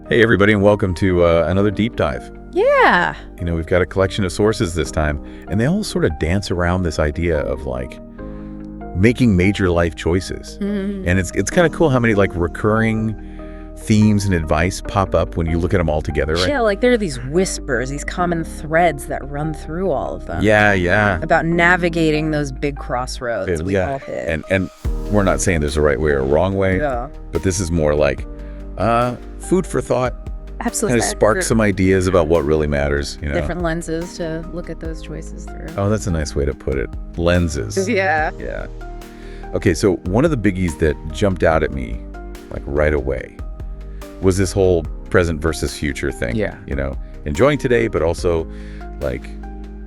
Hey, everybody, and welcome to another deep dive. Yeah. We've got a collection of sources this time, and they all sort of dance around this idea of making major life choices. And it's kind of cool how many recurring themes and advice pop up when you look at them all together, right? Yeah, there are these whispers, these common threads that run through all of them. Yeah. About navigating those big crossroads we all hit. And we're not saying there's a right way or a wrong way, but this is more like food for thought. Absolutely. Kind of spark some ideas about what really matters. Different lenses to look at those choices through. Oh, that's a nice way to put it. Lenses. Yeah. Yeah. Okay, so one of the biggies that jumped out at me right away was this whole present versus future thing. Yeah. Enjoying today, but also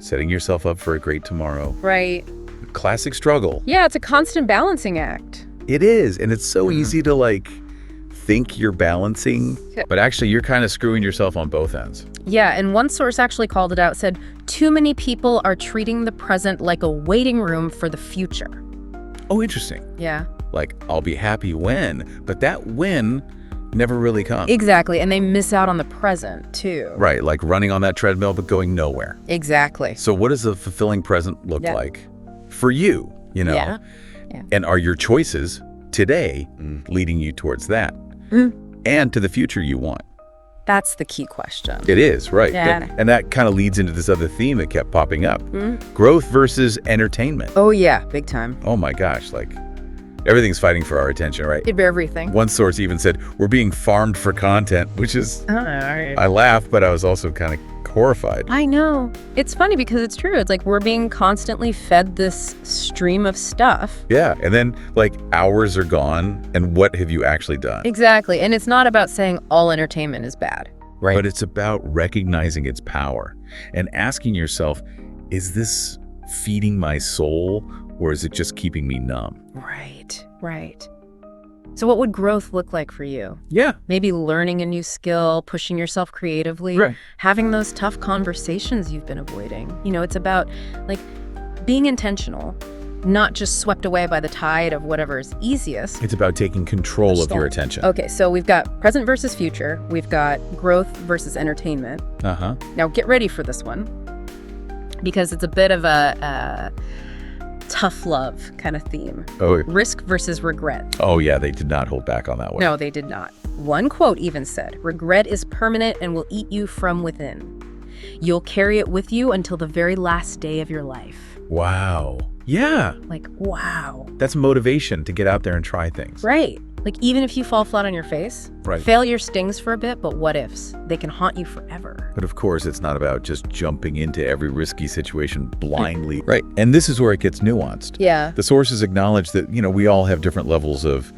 setting yourself up for a great tomorrow. Right. Classic struggle. Yeah, it's a constant balancing act. It is, and it's so easy to think you're balancing, but actually you're kind of screwing yourself on both ends. Yeah, and one source actually called it out, said, too many people are treating the present like a waiting room for the future. Oh, interesting. Yeah. I'll be happy when, but that when never really comes. Exactly, and they miss out on the present, too. Right, running on that treadmill but going nowhere. Exactly. So what does a fulfilling present look like for you, Yeah. And are your choices today leading you towards that and to the future you want? That's the key question. It is, right. Yeah. And that kind of leads into this other theme that kept popping up. Growth versus entertainment. Oh, yeah, big time. Oh, my gosh, everything's fighting for our attention, right? Everything. One source even said, we're being farmed for content, which is, I laughed, but I was also kind of horrified. I know. It's funny because it's true. It's we're being constantly fed this stream of stuff. Yeah, and then hours are gone, and what have you actually done? Exactly. And it's not about saying all entertainment is bad. Right. But it's about recognizing its power and asking yourself, is this feeding my soul or is it just keeping me numb? Right. So what would growth look like for you? Yeah. Maybe learning a new skill, pushing yourself creatively, having those tough conversations you've been avoiding. It's about being intentional, not just swept away by the tide of whatever is easiest. It's about taking control of your attention. Okay, so we've got present versus future. We've got growth versus entertainment. Now get ready for this one because it's a bit of a tough love kind of theme. Risk versus regret. Oh, yeah, they did not hold back on that one. No, they did not. One quote even said, regret is permanent and will eat you from within. You'll carry it with you until the very last day of your life. Wow. Yeah. Wow. That's motivation to get out there and try things. Right. Even if you fall flat on your face, failure stings for a bit, but what ifs? They can haunt you forever. But of course, it's not about just jumping into every risky situation blindly. Right. And this is where it gets nuanced. Yeah. The sources acknowledge that, we all have different levels of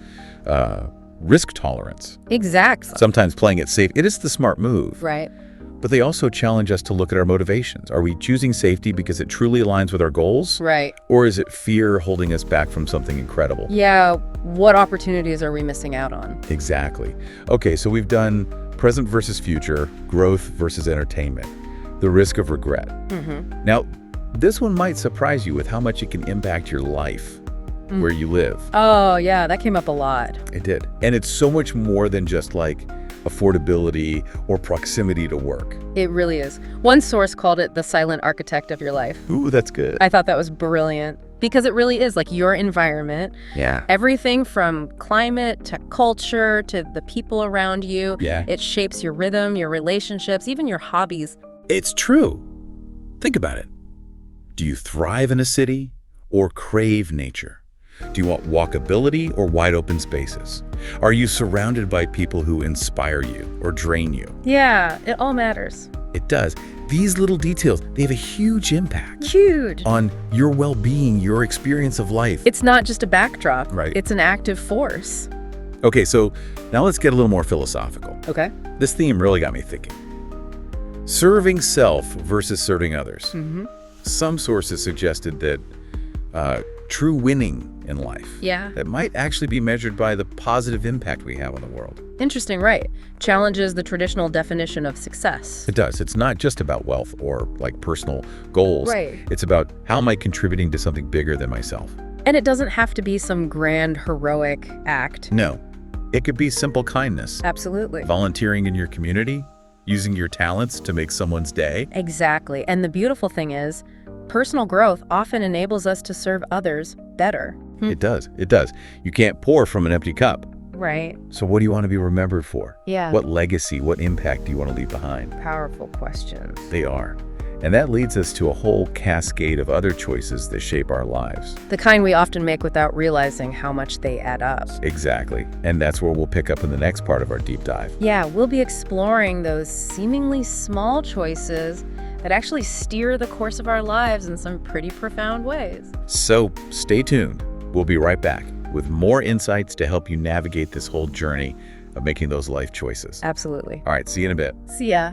risk tolerance. Exactly. Sometimes playing it safe, it is the smart move. Right. But they also challenge us to look at our motivations. Are we choosing safety because it truly aligns with our goals? Right. Or is it fear holding us back from something incredible? Yeah. What opportunities are we missing out on? Exactly. Okay, so we've done present versus future, growth versus entertainment, the risk of regret. Now, this one might surprise you with how much it can impact your life, where you live. Oh, yeah, that came up a lot. It did. And it's so much more than just affordability or proximity to work. It really is. One source called it the silent architect of your life. Ooh, that's good. I thought that was brilliant because it really is your environment. Yeah. Everything from climate to culture to the people around you. Yeah. It shapes your rhythm, your relationships, even your hobbies. It's true. Think about it. Do you thrive in a city or crave nature? Do you want walkability or wide open spaces? Are you surrounded by people who inspire you or drain you? Yeah, it all matters. It does. These little details, they have a huge impact. Huge. On your well-being, your experience of life. It's not just a backdrop. Right. It's an active force. Okay, so now let's get a little more philosophical. Okay. This theme really got me thinking. Serving self versus serving others. Some sources suggested that true winning in life. Yeah. That might actually be measured by the positive impact we have on the world. Interesting, right? Challenges the traditional definition of success. It does. It's not just about wealth or personal goals. Right. It's about how am I contributing to something bigger than myself. And it doesn't have to be some grand heroic act. No. It could be simple kindness, Absolutely. volunteering in your community, using your talents to make someone's day. Exactly. And the beautiful thing is, personal growth often enables us to serve others better. It does. It does. You can't pour from an empty cup. Right. So what do you want to be remembered for? Yeah. What legacy, what impact do you want to leave behind? Powerful questions. They are. And that leads us to a whole cascade of other choices that shape our lives. The kind we often make without realizing how much they add up. Exactly. And that's where we'll pick up in the next part of our deep dive. Yeah, we'll be exploring those seemingly small choices that actually steer the course of our lives in some pretty profound ways. So stay tuned. We'll be right back with more insights to help you navigate this whole journey of making those life choices. Absolutely. All right, see you in a bit. See ya.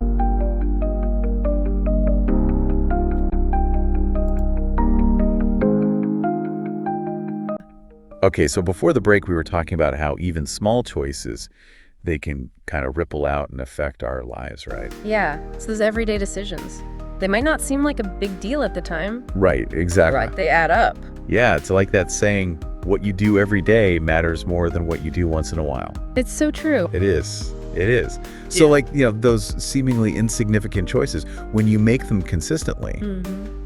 Okay, so before the break, we were talking about how even small choices, they can kind of ripple out and affect our lives, right? Yeah, it's those everyday decisions. They might not seem like a big deal at the time. Right, exactly. Right, they add up. Yeah, it's like that saying, what you do every day matters more than what you do once in a while. It's so true. It is. It is. So those seemingly insignificant choices, when you make them consistently,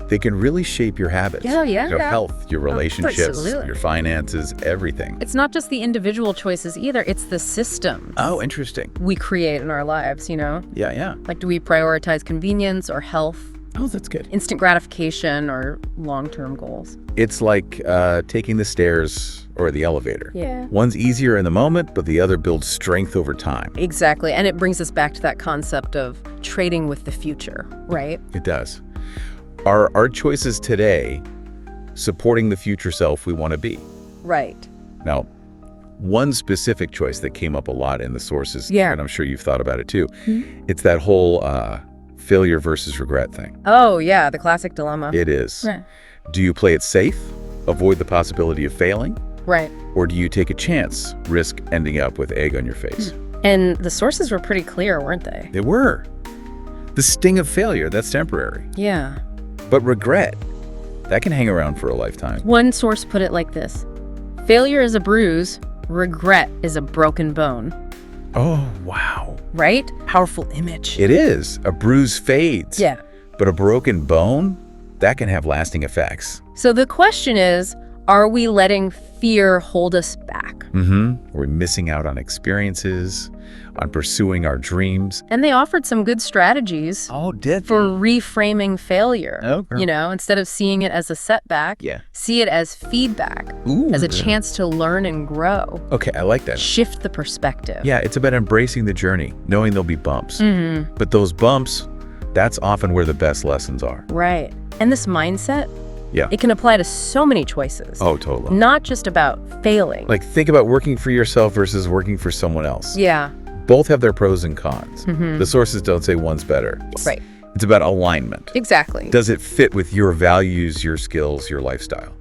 they can really shape your habits. Yeah. Your health, your relationships, absolutely. your finances, everything. It's not just the individual choices either, it's the system Oh, interesting. we create in our lives, Yeah. Like, do we prioritize convenience or health, Oh, that's good. instant gratification or long-term goals? It's like taking the stairs or the elevator. Yeah. One's easier in the moment, but the other builds strength over time. Exactly. And it brings us back to that concept of trading with the future, right? It does. Are our choices today supporting the future self we want to be? Right. Now, one specific choice that came up a lot in the sources, Yeah. and I'm sure you've thought about it too, it's that whole failure versus regret thing. Oh, yeah, the classic dilemma. It is. Right. Do you play it safe, avoid the possibility of failing, Right. or do you take a chance, risk ending up with egg on your face? And the sources were pretty clear, weren't they? They were. The sting of failure, that's temporary. Yeah. But regret, that can hang around for a lifetime. One source put it like this: failure is a bruise, regret is a broken bone. Oh, wow. Right? Powerful image. It is. A bruise fades. Yeah. But a broken bone, that can have lasting effects. So the question is, are we letting fear hold us back? Are we missing out on experiences, on pursuing our dreams? And they offered some good strategies Oh, did for reframing failure. Okay. Instead of seeing it as a setback, see it as feedback, as a chance to learn and grow. Okay, I like that. Shift the perspective. Yeah, it's about embracing the journey, knowing there'll be bumps. But those bumps, that's often where the best lessons are. Right. And this mindset, it can apply to so many choices. Oh, totally. Not just about failing. Like, think about working for yourself versus working for someone else. Yeah. Both have their pros and cons. The sources don't say one's better. Right. It's about alignment. Exactly. Does it fit with your values, your skills, your lifestyle?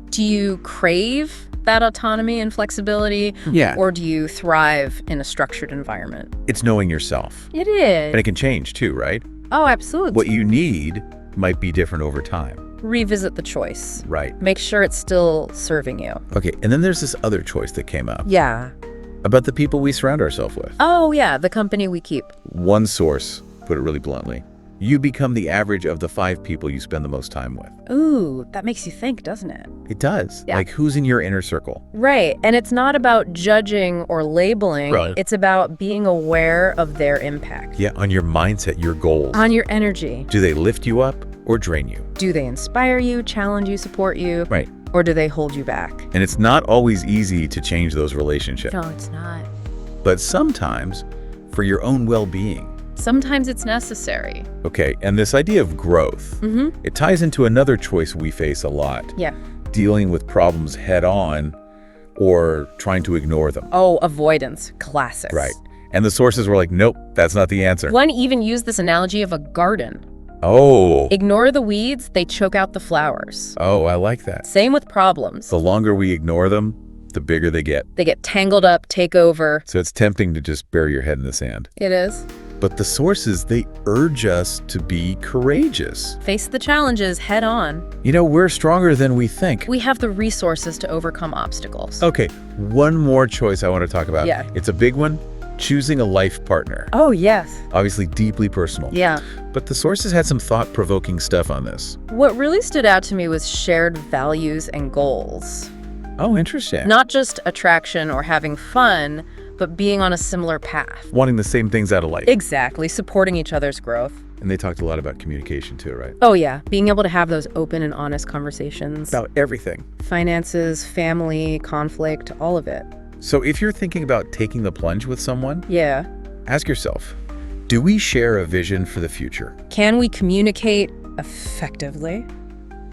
Do you crave that autonomy and flexibility? Yeah. Or do you thrive in a structured environment? It's knowing yourself. It is. And it can change too, right? Oh, absolutely. What you need might be different over time. Revisit the choice. Right. Make sure it's still serving you. Okay, and then there's this other choice that came up. Yeah. About the people we surround ourselves with. Oh, yeah, the company we keep. One source put it really bluntly. You become the average of the 5 people you spend the most time with. Ooh, that makes you think, doesn't it? It does. Yeah. Like, who's in your inner circle? Right. And it's not about judging or labeling. Right. It's about being aware of their impact. Yeah, on your mindset, your goals. On your energy. Do they lift you up or drain you? Do they inspire you, challenge you, support you? Right. Or do they hold you back? And it's not always easy to change those relationships. No, it's not. But sometimes, for your own well-being. Sometimes it's necessary. Okay, and this idea of growth, it ties into another choice we face a lot. Yeah. Dealing with problems head on or trying to ignore them. Oh, avoidance. Classic. Right. And the sources were like, nope, that's not the answer. One even used this analogy of a garden. Oh. Ignore the weeds, they choke out the flowers. Oh, I like that. Same with problems. The longer we ignore them, the bigger they get. They get tangled up, take over. So it's tempting to just bury your head in the sand. It is. But the sources, they urge us to be courageous. Face the challenges head on. We're stronger than we think. We have the resources to overcome obstacles. Okay, one more choice I want to talk about. Yeah. It's a big one. Choosing a life partner. Oh, yes. Obviously deeply personal. Yeah. But the sources had some thought-provoking stuff on this. What really stood out to me was shared values and goals. Oh, interesting. Not just attraction or having fun, but being on a similar path. Wanting the same things out of life. Exactly, supporting each other's growth. And they talked a lot about communication too, right? Oh yeah, being able to have those open and honest conversations. About everything. Finances, family, conflict, all of it. So if you're thinking about taking the plunge with someone, Yeah. ask yourself, do we share a vision for the future? Can we communicate effectively?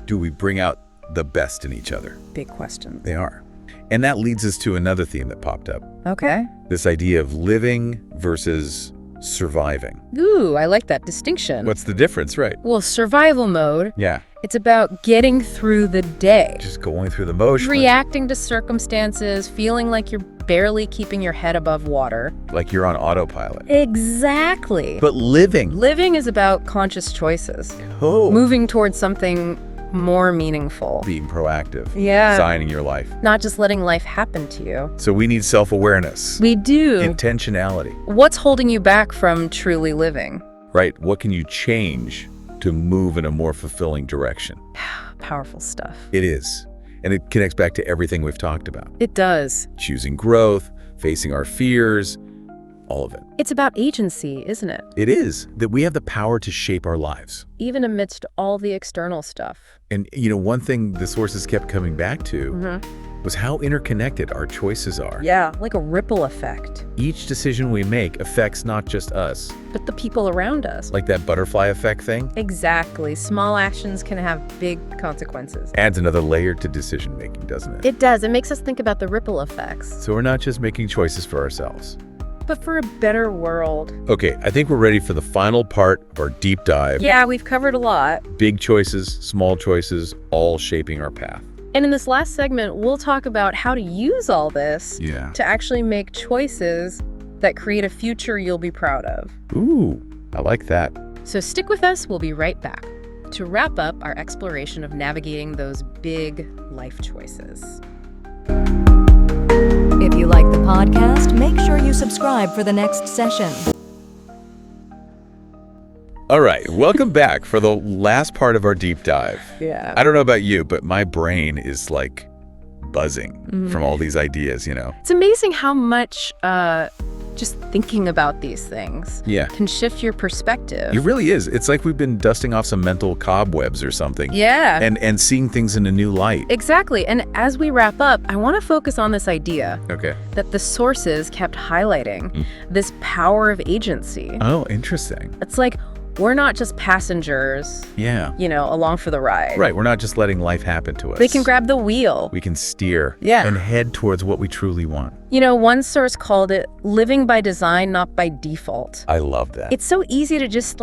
Do we bring out the best in each other? Big question. They are. And that leads us to another theme that popped up. Okay. This idea of living versus surviving. Ooh, I like that distinction. What's the difference, right? Well, survival mode, Yeah. it's about getting through the day. Just going through the motions. Reacting to circumstances, feeling like you're barely keeping your head above water. Like you're on autopilot. Exactly. But living. Living is about conscious choices. Oh. Moving towards something more meaningful. Being proactive. Yeah. Designing your life. Not just letting life happen to you. So we need self-awareness. We do. Intentionality. What's holding you back from truly living? Right. What can you change to move in a more fulfilling direction? Powerful stuff. It is. And it connects back to everything we've talked about. It does. Choosing growth, facing our fears, all of it. It's about agency, isn't it? It is that we have the power to shape our lives. Even amidst all the external stuff. And, one thing the sources kept coming back to was how interconnected our choices are. Yeah, like a ripple effect. Each decision we make affects not just us. But the people around us. Like that butterfly effect thing. Exactly. Small actions can have big consequences. Adds another layer to decision making, doesn't it? It does. It makes us think about the ripple effects. So we're not just making choices for ourselves, but for a better world. Okay, I think we're ready for the final part of our deep dive. Yeah, we've covered a lot. Big choices, small choices, all shaping our path. And in this last segment, we'll talk about how to use all this Yeah. to actually make choices that create a future you'll be proud of. Ooh, I like that. So stick with us. We'll be right back to wrap up our exploration of navigating those big life choices. If you like the podcast, make sure you subscribe for the next session. All right, welcome back for the last part of our deep dive. Yeah. I don't know about you, but my brain is like buzzing from all these ideas, It's amazing how much just thinking about these things can shift your perspective. It really is. It's like we've been dusting off some mental cobwebs or something. Yeah. And seeing things in a new light. Exactly. And as we wrap up, I want to focus on this idea Okay. that the sources kept highlighting, this power of agency. Oh, interesting. It's like we're not just passengers, Yeah. along for the ride. Right, we're not just letting life happen to us. They can grab the wheel. We can steer Yeah. and head towards what we truly want. One source called it living by design, not by default. I love that. It's so easy to just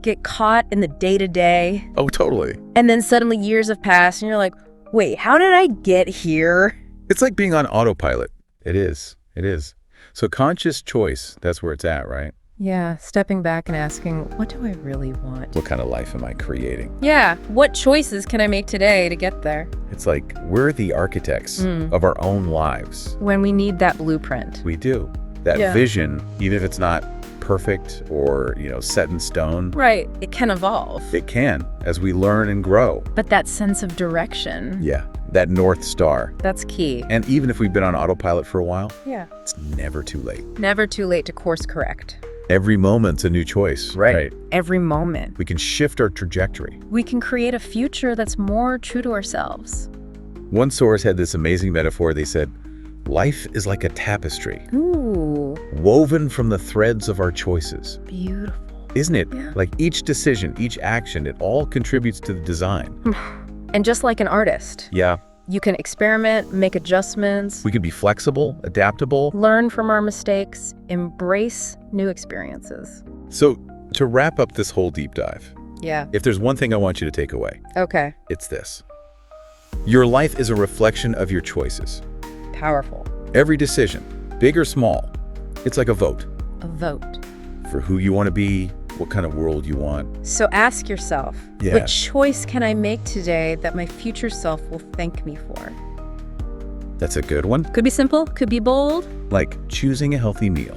get caught in the day-to-day, Oh, totally. and then suddenly years have passed and you're like, wait, how did I get here? It's like being on autopilot. It is. It is. So conscious choice, that's where it's at, right? Yeah, stepping back and asking, what do I really want? What kind of life am I creating? Yeah, what choices can I make today to get there? It's like we're the architects of our own lives. When we need that blueprint. We do. That Yeah. vision, even if it's not perfect or, set in stone, Right, it can evolve. it can as we learn and grow. But that sense of direction, Yeah, that North Star. that's key. And even if we've been on autopilot for a while, Yeah. it's never too late. Never too late to course correct. Every moment's a new choice. Right. Every moment. We can shift our trajectory. We can create a future that's more true to ourselves. One source had this amazing metaphor. They said, life is like a tapestry, Ooh, woven from the threads of our choices. beautiful. Isn't it? Yeah. Like each decision, each action, it all contributes to the design. And just like an artist, Yeah. you can experiment, make adjustments, We can be flexible, adaptable. learn from our mistakes, embrace new experiences. So to wrap up this whole deep dive, Yeah. if there's one thing I want you to take away, Okay. it's this. Your life is a reflection of your choices. Powerful. Every decision, big or small, it's like a vote. A vote. for who you want to be, what kind of world you want. So ask yourself, what choice can I make today that my future self will thank me for? That's a good one. Could be simple, could be bold. Like choosing a healthy meal,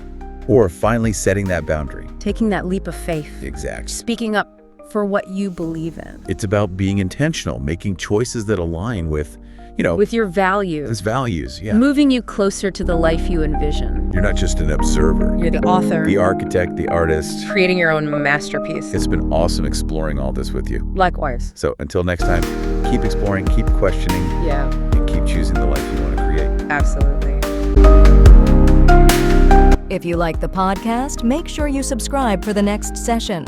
or finally setting that boundary. Taking that leap of faith. Exactly. Speaking up for what you believe in. It's about being intentional, making choices that align with, with your values. His values, yeah. Moving you closer to the life you envision. You're not just an observer. You're the author. The architect, the artist. Creating your own masterpiece. It's been awesome exploring all this with you. Likewise. So until next time, keep exploring, keep questioning, and keep choosing the life you want to create. Absolutely. If you like the podcast, make sure you subscribe for the next session.